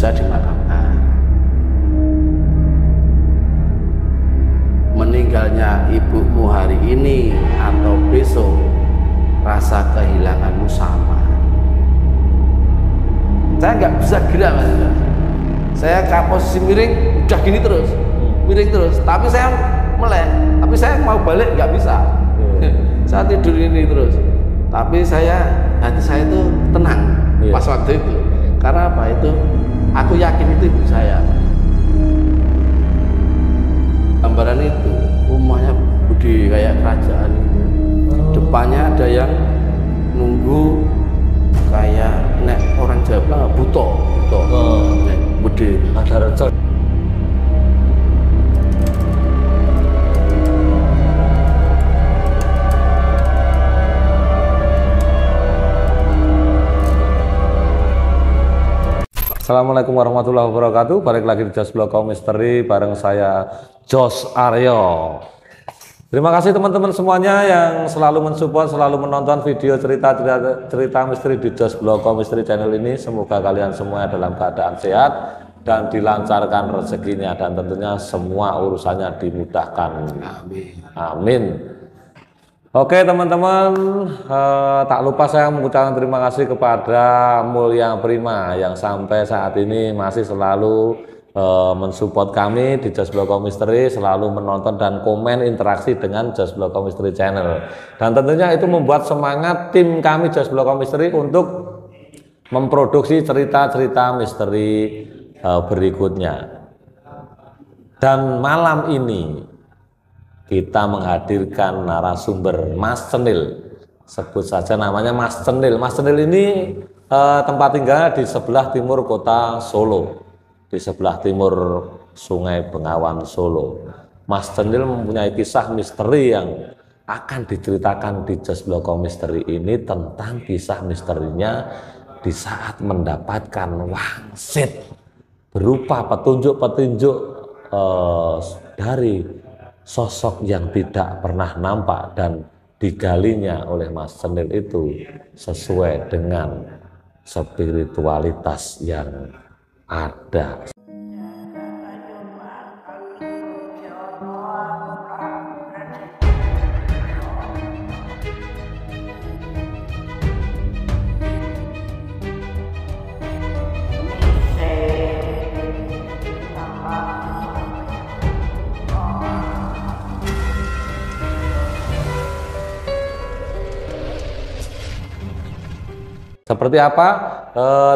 bisa dimakamkan. Meninggalnya ibumu hari ini atau besok, rasa kehilanganmu sama. Saya nggak bisa gerak, Mas. Saya ke posisi miring, udah gini terus, miring terus. Tapi saya melek, tapi saya mau balik nggak bisa. Saya tidur ini terus. Tapi hati saya itu tenang pas waktu itu. Karena apa itu? Aku yakin itu ibu saya. Gambaran itu, rumahnya gede kayak kerajaan itu. Depannya ada yang nunggu kayak nek orang Jawa bilang buto. Gede. Ada rencana. Assalamualaikum warahmatullahi wabarakatuh. Balik lagi di Jos Bloko Misteri bareng saya Jos Aryo. Terima kasih teman-teman semuanya yang selalu mensupport, selalu menonton video cerita misteri di Jos Bloko Misteri channel ini. Semoga kalian semua dalam keadaan sehat dan dilancarkan rezekinya, dan tentunya semua urusannya dimudahkan. Amin. Amin. Oke teman-teman, tak lupa saya mengucapkan terima kasih kepada Mulya Prima yang sampai saat ini masih selalu mensupport kami di Jos Bloko Misteri, selalu menonton dan komen interaksi dengan Jos Bloko Misteri channel. Dan tentunya itu membuat semangat tim kami Jos Bloko Misteri untuk memproduksi cerita-cerita misteri berikutnya. Dan malam ini kita menghadirkan narasumber Mas Cenil, sebut saja namanya Mas Cenil. Mas Cenil ini tempat tinggal di sebelah timur kota Solo, di sebelah timur Sungai Bengawan Solo. Mas Cenil mempunyai kisah misteri yang akan diceritakan di Jos Bloko Misteri ini, tentang kisah misterinya di saat mendapatkan wangsit berupa petunjuk-petunjuk dari sosok yang tidak pernah nampak, dan digalinya oleh Mas Cenil itu sesuai dengan spiritualitas yang ada. Seperti apa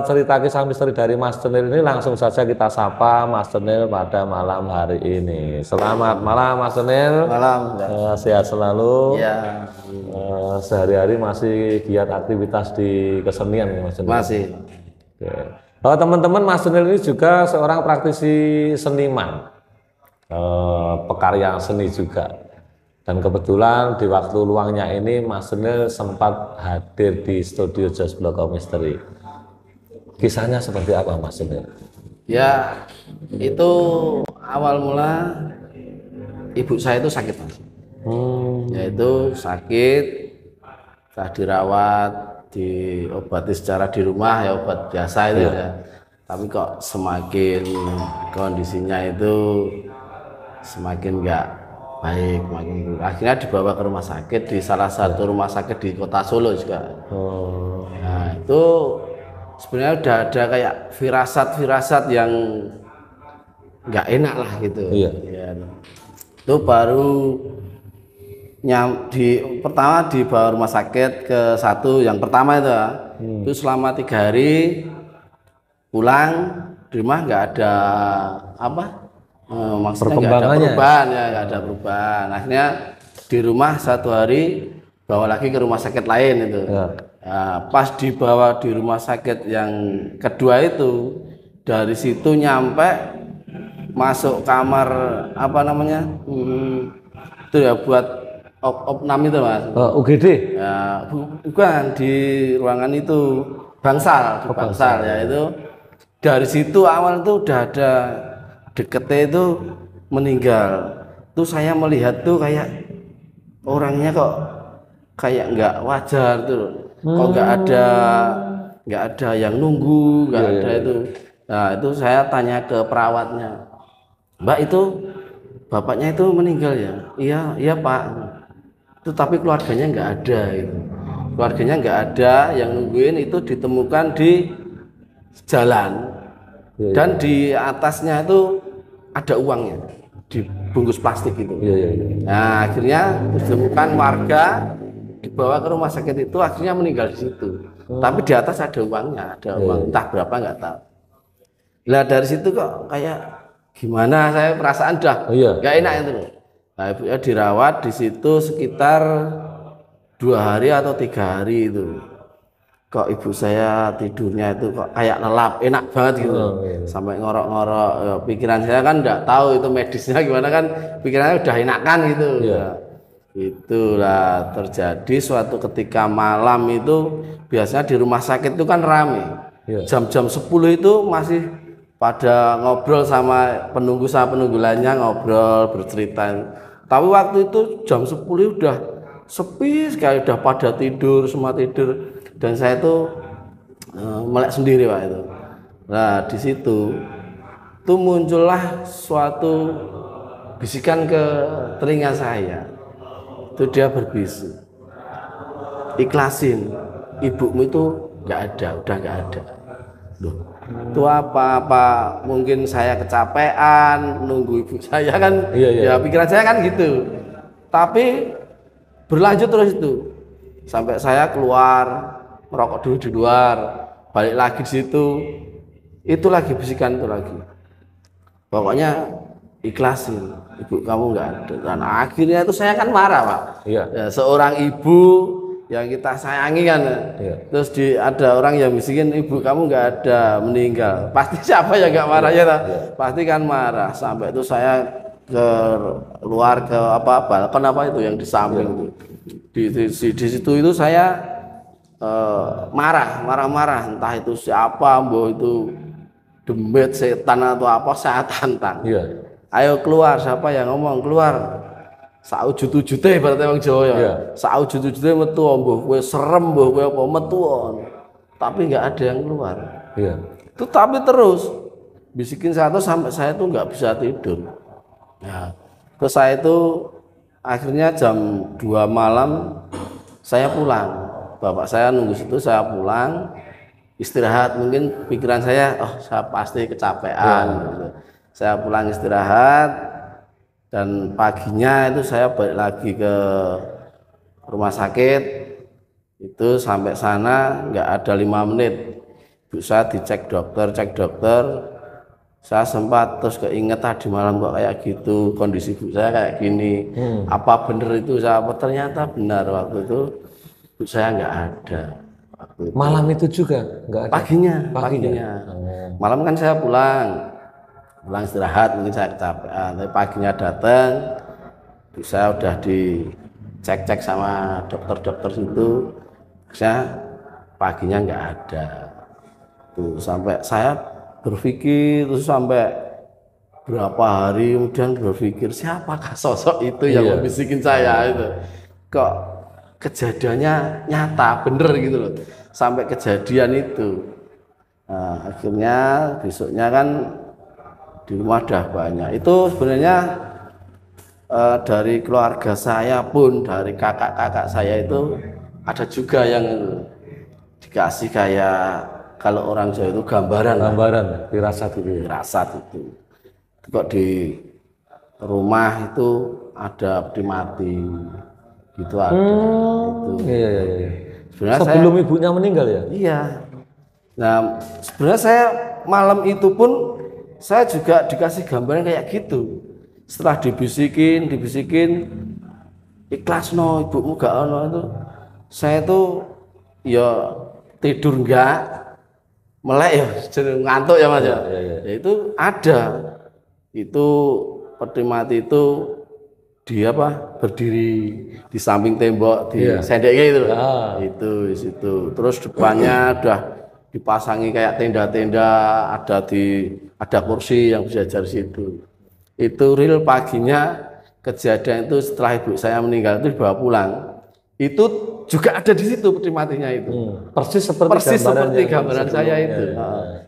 cerita kisah misteri dari Mas Cenil ini? Langsung saja kita sapa Mas Cenil pada malam hari ini. Selamat malam Mas Cenil. Malam. Sehat selalu. Ya. Sehari-hari masih giat aktivitas di kesenian ya Mas Cenil? Masih. Oke. Teman-teman, Mas Cenil ini juga seorang praktisi seniman, pekarya seni juga. Dan kebetulan di waktu luangnya ini Mas Cenil sempat hadir di studio Jos Bloko Misteri. Kisahnya seperti apa Mas Cenil? Ya, itu awal mula ibu saya itu sakit, Mas. Yaitu sakit, setelah dirawat, diobati secara di rumah, ya obat biasa itu ya. Tapi kok semakin kondisinya itu semakin enggak baik, makin akhirnya dibawa ke rumah sakit, di salah satu rumah sakit di kota Solo juga. Nah itu sebenarnya udah ada kayak firasat yang nggak enak lah gitu. Iya. Ya. Itu baru pertama dibawa rumah sakit ke satu, yang pertama itu selama 3 hari pulang di rumah nggak ada maksudnya nggak ada perubahan, nggak ada perubahan. Akhirnya di rumah 1 hari bawa lagi ke rumah sakit lain itu. Nah, pas dibawa di rumah sakit yang kedua itu, dari situ nyampe masuk kamar itu ya buat opnam itu Mas. UGD? Ya, bukan di ruangan itu bangsal, bangsal ya itu. Dari situ awal itu udah ada deketnya itu meninggal. Tuh saya melihat tuh kayak orangnya kok kayak nggak wajar tuh. Kok nggak ada yang nunggu, nggak ada itu. Nah itu saya tanya ke perawatnya, Mbak itu bapaknya itu meninggal ya? Iya, iya Pak. Itu tapi keluarganya nggak ada itu. Keluarganya nggak ada, yang nungguin itu ditemukan di jalan dan di atasnya itu ada uangnya dibungkus plastik itu. Nah akhirnya ditemukan warga, dibawa ke rumah sakit itu, akhirnya meninggal di situ. Tapi di atas ada uangnya, ada uang entah berapa nggak tahu. Lah dari situ kok kayak gimana, saya perasaan dah nggak enak itu. Nah ibunya dirawat di situ sekitar 2 hari atau 3 hari itu. Kok ibu saya tidurnya itu kok kayak lelap, enak banget gitu. Sampai ngorok-ngorok. Ya, pikiran saya kan nggak tahu itu medisnya gimana kan, pikirannya udah enakan gitu. Itulah terjadi suatu ketika malam itu, biasanya di rumah sakit itu kan rame. Jam-jam 10 itu masih pada ngobrol sama penunggu lainnya, ngobrol bercerita. Tapi waktu itu jam 10 udah sepi sekali, udah pada tidur, semua tidur, dan saya itu melek sendiri Pak itu. Nah di situ tuh muncullah suatu bisikan ke telinga saya. Itu dia berbisik, ikhlasin, ibumu itu nggak ada, udah nggak ada. Loh, itu apa mungkin saya kecapean nunggu ibu saya kan. Ya pikiran saya kan gitu. Tapi berlanjut terus itu sampai saya keluar merokok dulu di luar, balik lagi di situ, itu lagi bisikan itu lagi, pokoknya ikhlasin, ibu kamu nggak ada. Dan akhirnya itu saya kan marah Pak. Ya, seorang ibu yang kita sayangi kan, terus ada orang yang bisikin ibu kamu nggak ada, meninggal, pasti siapa yang nggak marah ya? Pasti kan marah. Sampai itu saya keluar ke balkon itu yang di samping itu, di situ itu saya marah, entah itu siapa, mbok itu demit, setan atau apa, saya tantang. Ayo keluar, siapa yang ngomong keluar? Saujud-ujute berarti wong Jawa ya. Saujud-ujute metu, mbok kowe serem, mbok kowe apa metu. Tapi nggak ada yang keluar. Itu tapi terus bisikin satu sampai saya tuh nggak bisa tidur. Nah, terus saya itu akhirnya jam 2 malam saya pulang. Bapak saya nunggu situ, saya pulang istirahat, mungkin pikiran saya saya pasti kecapean gitu. Saya pulang istirahat, dan paginya itu saya balik lagi ke rumah sakit itu. Sampai sana nggak ada 5 menit ibu saya dicek dokter, saya sempat terus keinget tadi malam kok kayak gitu, kondisi ibu saya kayak gini. Apa bener itu saya? Ternyata benar, waktu itu ibu saya nggak ada. Malam itu juga nggak ada? Paginya. Malam kan saya pulang istirahat, mungkin saya kecapean. Tapi paginya datang, ibu saya udah dicek sama dokter itu. Saya paginya nggak ada. Tuh sampai saya berpikir, terus sampai berapa hari kemudian berpikir, siapakah sosok itu yang membisikin saya itu? Kok kejadiannya nyata, bener gitu loh, sampai kejadian itu. Nah, akhirnya besoknya kan di rumah udah banyak. Itu sebenarnya dari keluarga saya pun, dari kakak-kakak saya itu ada juga yang dikasih kayak kalau orang Jawa itu gambaran, firasat itu. Kok di rumah itu ada peti mati gitu, ada. Iya. Sebenarnya sebelum ibunya meninggal ya? Iya. Nah sebenarnya saya malam itu pun saya juga dikasih gambaran kayak gitu. Setelah dibisikin ikhlas no ibumu gak ono, itu saya tuh ya tidur enggak, melek ya, ngantuk ya Mas ya. Itu ada, itu peti mati itu dia berdiri di samping tembok, di sendeknya itu. Itu di situ. Terus depannya udah dipasangi kayak tenda-tenda, ada kursi yang bisa di situ. Itu real paginya kejadian itu setelah ibu saya meninggal itu dibawa pulang. Itu juga ada di situ peti matinya itu. Persis seperti gambaran saya itu.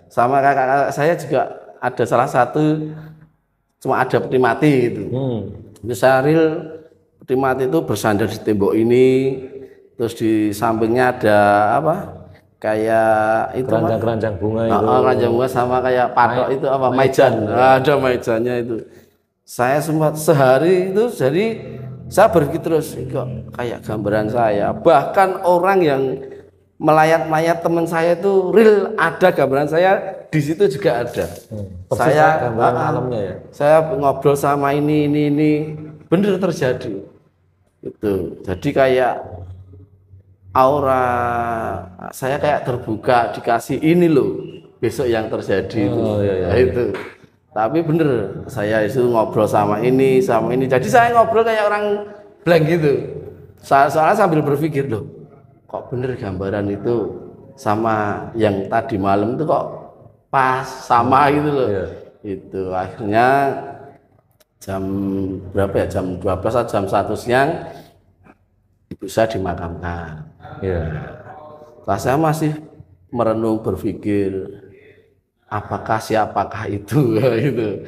Sama kakak saya juga ada salah satu, cuma ada peti mati itu. Bisa real peti mati itu bersandar di tembok ini, terus di sampingnya ada apa? Kayak itu keranjang bunga itu. Keranjang bunga sama kayak patok itu apa? Maijan. Ada maijannya itu. Saya sempat sehari itu jadi saya berpikir terus kok kayak gambaran saya. Bahkan orang yang melayat-layat teman saya itu real ada gambaran saya di situ juga ada. Saya gambaran alamnya ya. Saya ngobrol sama ini bener terjadi. Itu. Jadi kayak aura saya kayak terbuka dikasih ini loh besok yang terjadi itu. Nah, itu. Tapi bener saya itu ngobrol sama ini. Jadi saya ngobrol kayak orang blank gitu. Soalnya sambil berpikir loh, kok bener gambaran itu sama yang tadi malam itu kok pas sama gitu loh. Itu akhirnya jam berapa ya? Jam 12 atau jam 1 siang ibu saya dimakamkan. Nah, saya masih merenung berpikir apakah siapakah itu gitu.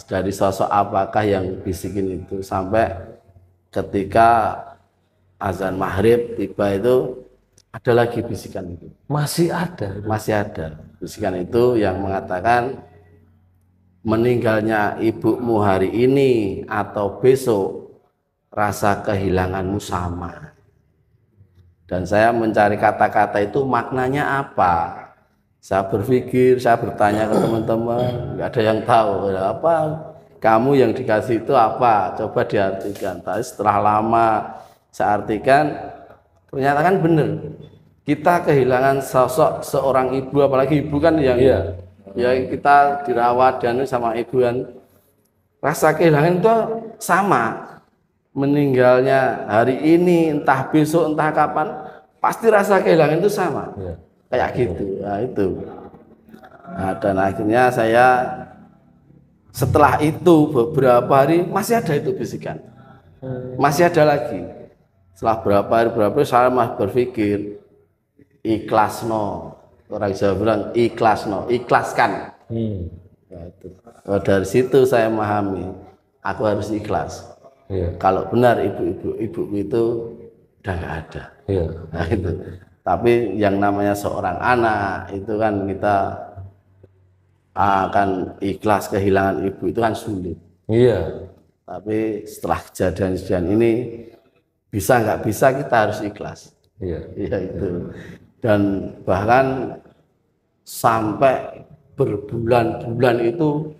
Dari sosok apakah yang bisikin itu sampai ketika azan maghrib tiba itu ada lagi bisikan itu. Masih ada bisikan itu yang mengatakan meninggalnya ibumu hari ini atau besok rasa kehilanganmu sama. Dan saya mencari kata-kata itu maknanya apa. Saya berpikir, saya bertanya ke teman-teman, nggak ada yang tahu apa kamu yang dikasih itu apa, coba diartikan. Tapi setelah lama saya artikan, ternyata kan benar, kita kehilangan sosok seorang ibu, apalagi ibu kan yang ya kita dirawat dan sama ibu kan, rasa kehilangan itu sama. Meninggalnya hari ini, entah besok, entah kapan, pasti rasa kehilangan itu sama. Kayak gitu. Nah, itu. Nah, dan akhirnya saya setelah itu beberapa hari masih ada itu bisikan. Masih ada lagi. Setelah berapa hari saya masih berpikir ikhlasno. Orang Jawa bilang ikhlasno, ikhlaskan. Ya, itu. Dari situ saya memahami aku harus ikhlas. Kalau benar ibu itu udah nggak ada. Nah, itu. Tapi yang namanya seorang anak itu kan kita akan ikhlas kehilangan ibu itu kan sulit. Tapi setelah kejadian ini bisa nggak bisa kita harus ikhlas. Itu. Dan bahkan sampai berbulan-bulan itu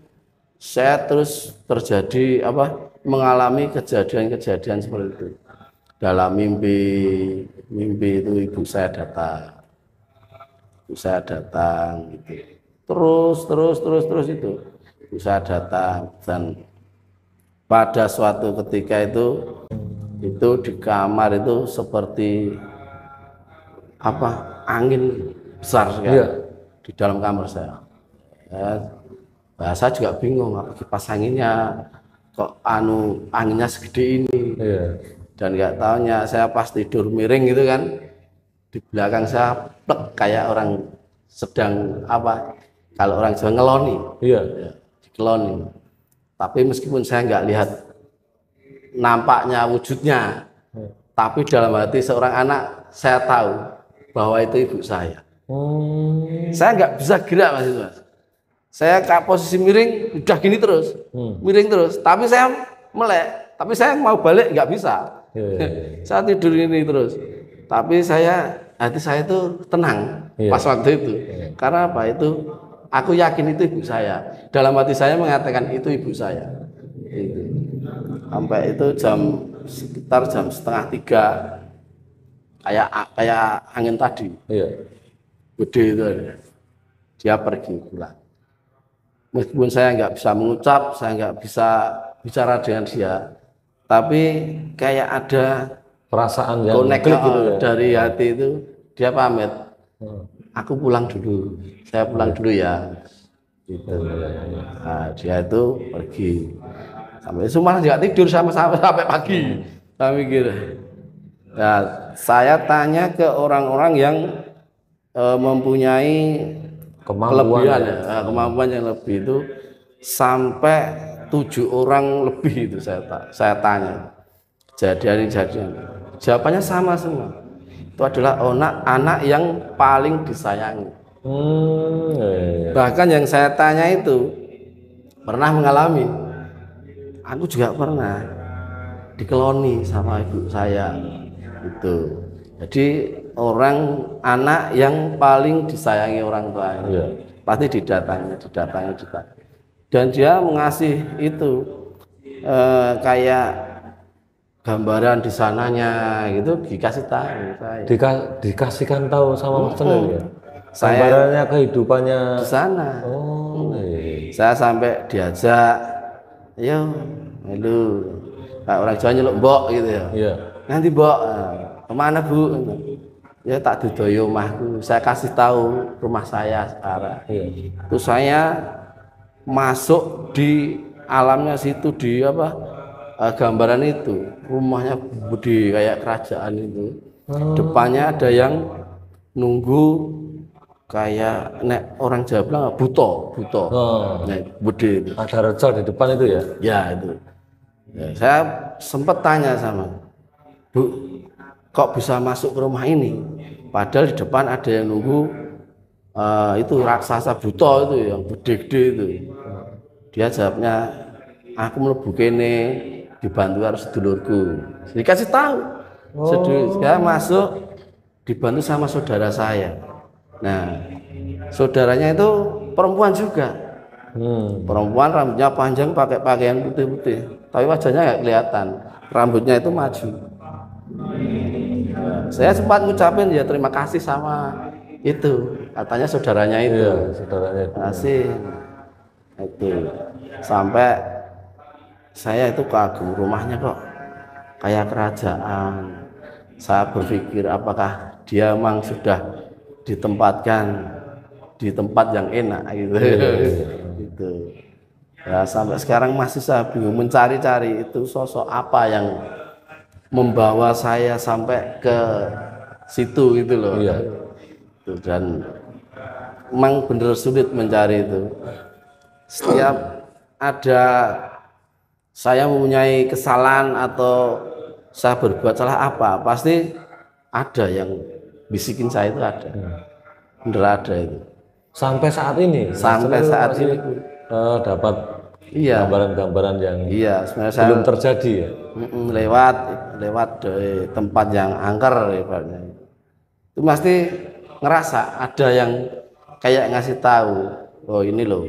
saya terus terjadi mengalami kejadian-kejadian seperti itu. Dalam mimpi itu ibu saya datang gitu. Terus itu ibu saya datang dan pada suatu ketika itu di kamar itu seperti angin besar sekali di dalam kamar saya. Saya juga bingung kipas anginnya kok anginnya segede ini. Dan nggak taunya saya pas tidur miring gitu kan, di belakang saya plek kayak orang sedang kalau orang Jawa ngeloni, dikeloni. Tapi meskipun saya nggak lihat nampaknya wujudnya, tapi dalam hati seorang anak saya tahu bahwa itu ibu saya. Saya nggak bisa gerak mas. Saya ke posisi miring udah gini terus, miring terus. Tapi saya melek, tapi saya mau balik nggak bisa. Saya tidur ini terus, tapi hati saya itu tenang pas waktu itu. Karena apa itu? Aku yakin itu ibu saya. Dalam hati saya mengatakan itu ibu saya. Itu. Sampai itu sekitar jam 2:30 kayak angin tadi. Gede itu. Dia pergi pulang. Meskipun saya nggak bisa mengucap, saya nggak bisa bicara dengan dia. Tapi kayak ada perasaan yang connect gitu dari hati itu, dia pamit. Aku pulang dulu, saya pulang dulu ya. Gitu. Nah, dia itu pergi. Sampai itu malah nggak tidur sampai pagi. Saya mikir, Nah, saya tanya ke orang-orang yang mempunyai kelebihan ya, kemampuan yang lebih itu sampai 7 orang lebih itu saya tanya kejadian. Jawabannya sama semua. Itu adalah anak yang paling disayangi. Bahkan yang saya tanya itu pernah mengalami. Aku juga pernah dikeloni sama ibu saya itu. Jadi anak yang paling disayangi orang tuanya, pasti didatangi. Dan dia mengasih itu kayak gambaran di sananya gitu, dikasih tahu saya. Dikasihkan tahu sama Mas Cenil ya. Gambarannya kehidupannya di sana. Saya sampai diajak, ayo, lu kayak orang Jawa nyeluk mbok gitu ya. Iya. Nanti mbok, kemana bu? Ya tak dudoyo omahku. Saya kasih tahu rumah saya sekarang. Iya. Terus saya masuk di alamnya situ di gambaran itu, rumahnya gede kayak kerajaan itu. Depannya ada yang nunggu kayak orang Jawa bilang buto. Nah, gede. Ada recol di depan itu ya? Ya itu. Ya, saya sempat tanya sama Bu, kok bisa masuk ke rumah ini? Padahal di depan ada yang nunggu itu raksasa buto itu yang gede-gede itu. Dia jawabnya, aku mlebu kene dibantu harus sedulurku. Dikasih tahu. Saya masuk dibantu sama saudara saya. Nah, saudaranya itu perempuan juga. Perempuan, rambutnya panjang, pakai pakaian putih-putih, tapi wajahnya nggak kelihatan, rambutnya itu maju. Nah, saya sempat ngucapin ya terima kasih sama itu, katanya saudaranya itu. Iya, saudaranya itu. Kasih itu. Sampai saya itu kagum, rumahnya kok kayak kerajaan. Saya berpikir apakah dia memang sudah ditempatkan di tempat yang enak gitu. Gitu. Ya, sampai sekarang masih saya bingung mencari-cari itu sosok apa yang membawa saya sampai ke situ gitu loh. Iya. Dan memang bener sulit mencari itu. Setiap ada saya mempunyai kesalahan atau saya berbuat salah apa, pasti ada yang bisikin saya itu ada. Bener ada itu. Sampai saat ini? Sampai saat ini dapat gambaran-gambaran yang sebenarnya belum terjadi ya? Lewat dari tempat yang angker ibaratnya. Itu pasti ngerasa ada yang kayak ngasih tahu, oh ini loh.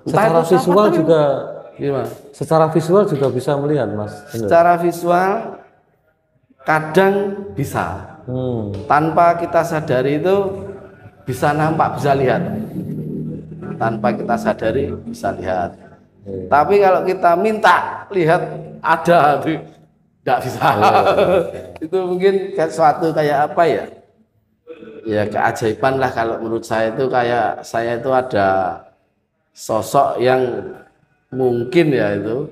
Secara visual juga gimana? Secara visual juga bisa melihat, Mas. Secara visual kadang bisa. Tanpa kita sadari itu bisa nampak, bisa lihat. Tanpa kita sadari bisa lihat. Tapi kalau kita minta lihat ada, tidak bisa. Itu mungkin suatu kayak apa ya? Ya keajaiban lah kalau menurut saya itu, kayak saya itu ada sosok yang mungkin ya itu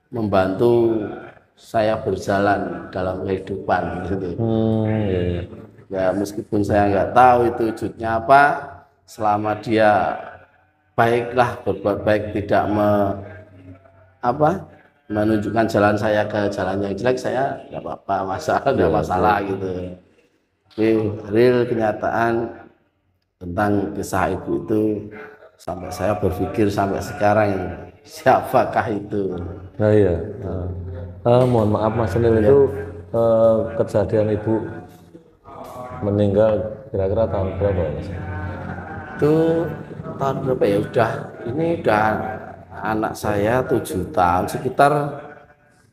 membantu saya berjalan dalam kehidupan gitu. Ya meskipun saya nggak tahu itu wujudnya apa, selama dia baiklah, berbuat baik, tidak menunjukkan jalan saya ke jalan yang jelek, saya nggak apa-apa, nggak masalah gitu. Tapi real kenyataan tentang kisah ibu itu sampai saya berpikir sampai sekarang, siapakah itu? Nah iya. Mohon maaf Mas Cenil, itu kejadian ibu meninggal kira-kira tahun berapa Mas? Itu tahun berapa ya? Udah anak saya 7 tahun, sekitar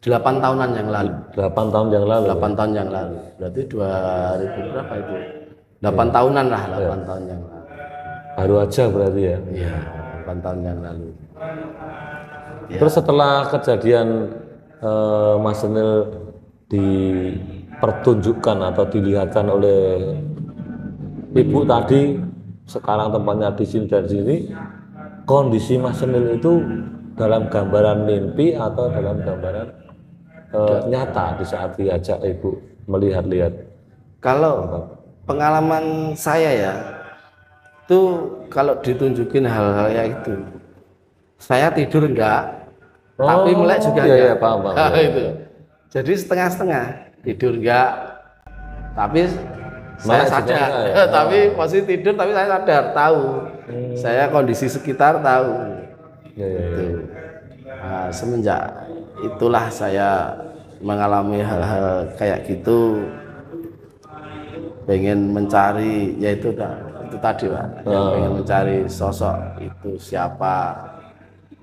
8 tahunan yang lalu. 8 tahun yang lalu. 8 tahun yang lalu. Berarti 2000 berapa itu? 8 tahunan lah, 8 tahun yang lalu. Baru aja berarti ya? Iya, 8 tahun yang lalu. Ya. Terus setelah kejadian Mas Cenil dipertunjukkan atau dilihatkan oleh ibu tadi, sekarang tempatnya di sini dan sini, kondisi Mas Cenil itu dalam gambaran mimpi atau dalam gambaran nyata di saat diajak ibu melihat-lihat? Kalau pengalaman saya ya, itu kalau ditunjukin hal-hal ya itu, saya tidur enggak, tapi melek juga iya, enggak. iya, paham, paham, Nah, iya. itu. Jadi setengah-setengah, tidur enggak, tapi saya Melek juga sadar. enggak ya? Tapi posisi tidur, tapi saya sadar, tahu. Saya kondisi sekitar tahu. Iya, iya, iya. Itu. Nah, semenjak itulah saya mengalami hal-hal kayak gitu, pengen mencari, yaitu itu tadi Pak, yang pengen mencari sosok itu siapa,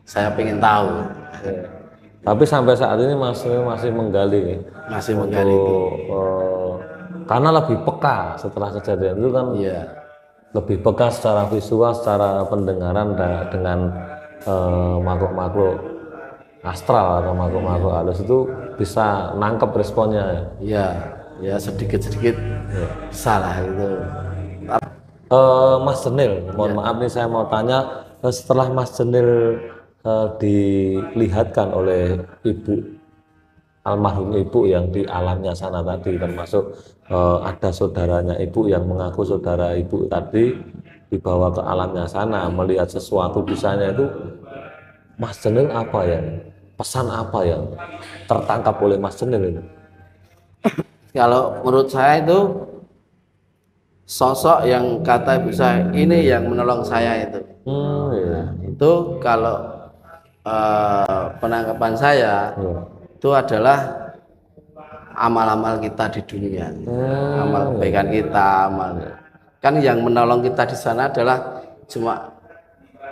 saya pengen tahu. Iya. Tapi sampai saat ini masih menggali nih. Masih menggali itu. Karena lebih peka setelah kejadian itu kan, Iya, lebih peka secara visual, secara pendengaran dengan makhluk-makhluk astral atau makhluk-makhluk halus itu bisa nangkep responnya. iya, ya sedikit-sedikit salah itu. Mas Jenil, mohon maaf nih saya mau tanya, setelah Mas Jenil dilihatkan oleh ibu, almarhum ibu yang di alamnya sana tadi, termasuk ada saudaranya ibu yang mengaku saudara ibu tadi dibawa ke alamnya sana melihat sesuatu di sana itu, Mas Jenil pesan apa yang tertangkap oleh Mas Jenil ini? Kalau menurut saya itu sosok yang kata ibu saya ini yang menolong saya itu. Iya. Itu kalau penangkapan saya itu adalah amal-amal kita di dunia, amal kebaikan kita, kan yang menolong kita di sana adalah cuma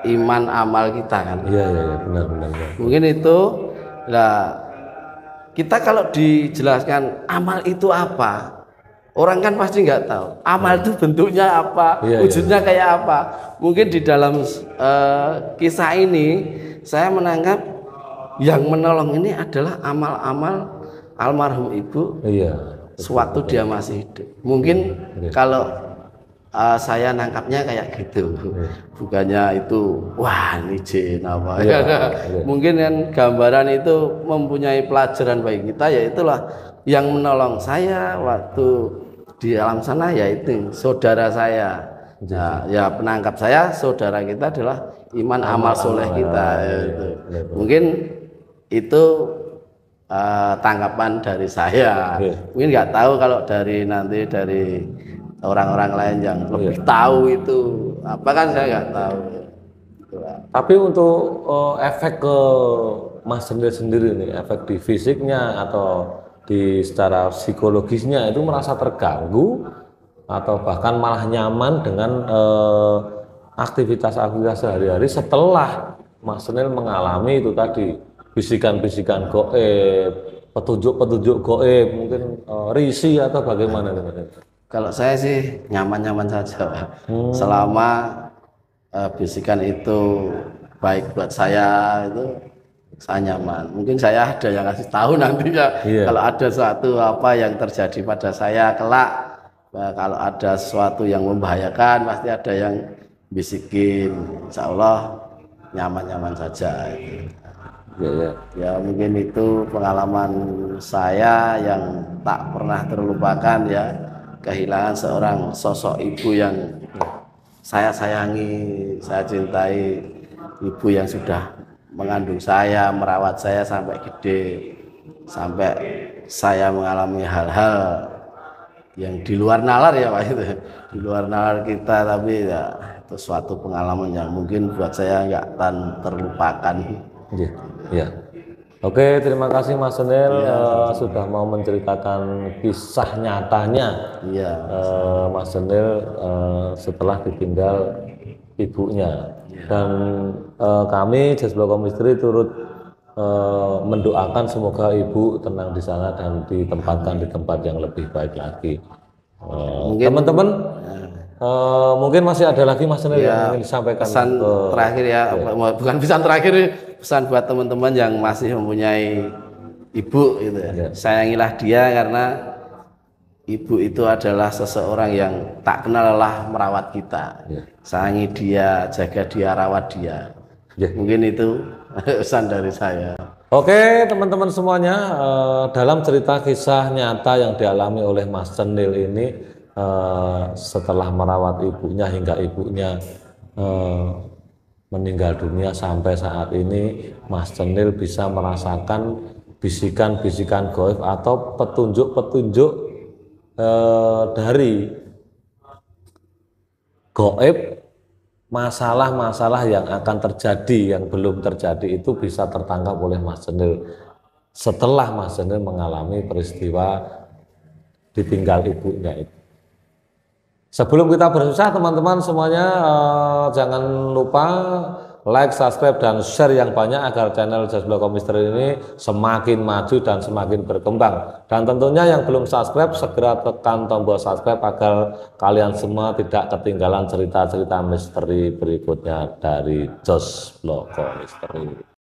iman amal kita kan. Iya, benar. Mungkin itu lah, kita kalau dijelaskan amal itu apa, orang kan pasti nggak tahu amal itu bentuknya apa, wujudnya kayak apa. Mungkin di dalam kisah ini saya menangkap yang menolong ini adalah amal-amal almarhum ibu. Iya. Sewaktu dia masih hidup. Mungkin kalau saya nangkapnya kayak gitu, bukannya itu wah ini jin apa. Mungkin kan gambaran itu mempunyai pelajaran bagi kita, yaitulah yang menolong saya waktu di alam sana, yaitu saudara saya. Ya penangkap saya, saudara kita adalah iman amal soleh kita. Mungkin itu tanggapan dari saya. Mungkin nggak tahu kalau dari orang-orang lain yang lebih tahu itu apa, kan saya nggak tahu. Tapi untuk efek ke Mas Jenil sendiri nih, efek di fisiknya atau di secara psikologisnya itu merasa terganggu atau bahkan malah nyaman dengan aktivitas-aktivitas sehari-hari setelah Mas Jenil mengalami itu tadi, bisikan-bisikan goib, petunjuk-petunjuk goib, mungkin risi atau bagaimana? Kalau saya sih nyaman-nyaman saja, selama bisikan itu baik buat saya, itu saya nyaman. Mungkin saya ada yang kasih tahu nantinya, kalau ada sesuatu apa yang terjadi pada saya kelak, kalau ada sesuatu yang membahayakan pasti ada yang bisikin. Insya Allah nyaman-nyaman saja itu. Ya mungkin itu pengalaman saya yang tak pernah terlupakan ya, kehilangan seorang sosok ibu yang saya sayangi, saya cintai, ibu yang sudah mengandung saya, merawat saya sampai gede, sampai saya mengalami hal-hal yang di luar nalar ya Pak, itu di luar nalar kita, tapi ya itu suatu pengalaman yang mungkin buat saya nggak akan terlupakan. Iya. Oke, terima kasih Mas Jenil sudah mau menceritakan kisah nyatanya. Mas Jenil setelah ditinggal ibunya. Dan kami Jazbul Komistri turut mendoakan semoga ibu tenang di sana dan ditempatkan di tempat yang lebih baik lagi. Teman-teman, mungkin masih ada lagi Mas Jenil yang ingin disampaikan. Pesan terakhir ya, bukan pesan terakhir, pesan buat teman-teman yang masih mempunyai ibu gitu ya. Sayangilah dia, karena ibu itu adalah seseorang yang tak kenal lelah merawat kita. Sayangi dia, jaga dia, rawat dia. Yeah. Mungkin itu pesan dari saya. Oke teman-teman semuanya, dalam cerita kisah nyata yang dialami oleh Mas Cenil ini, setelah merawat ibunya hingga ibunya meninggal dunia sampai saat ini, Mas Cenil bisa merasakan bisikan-bisikan gaib atau petunjuk-petunjuk dari gaib, masalah-masalah yang akan terjadi, yang belum terjadi itu bisa tertangkap oleh Mas Cenil setelah Mas Cenil mengalami peristiwa ditinggal ibunya itu. Sebelum kita berpisah teman-teman semuanya, jangan lupa like, subscribe, dan share yang banyak agar channel Just Bloko Misteri ini semakin maju dan semakin berkembang. Dan tentunya yang belum subscribe segera tekan tombol subscribe agar kalian semua tidak ketinggalan cerita-cerita misteri berikutnya dari Just Bloko Misteri.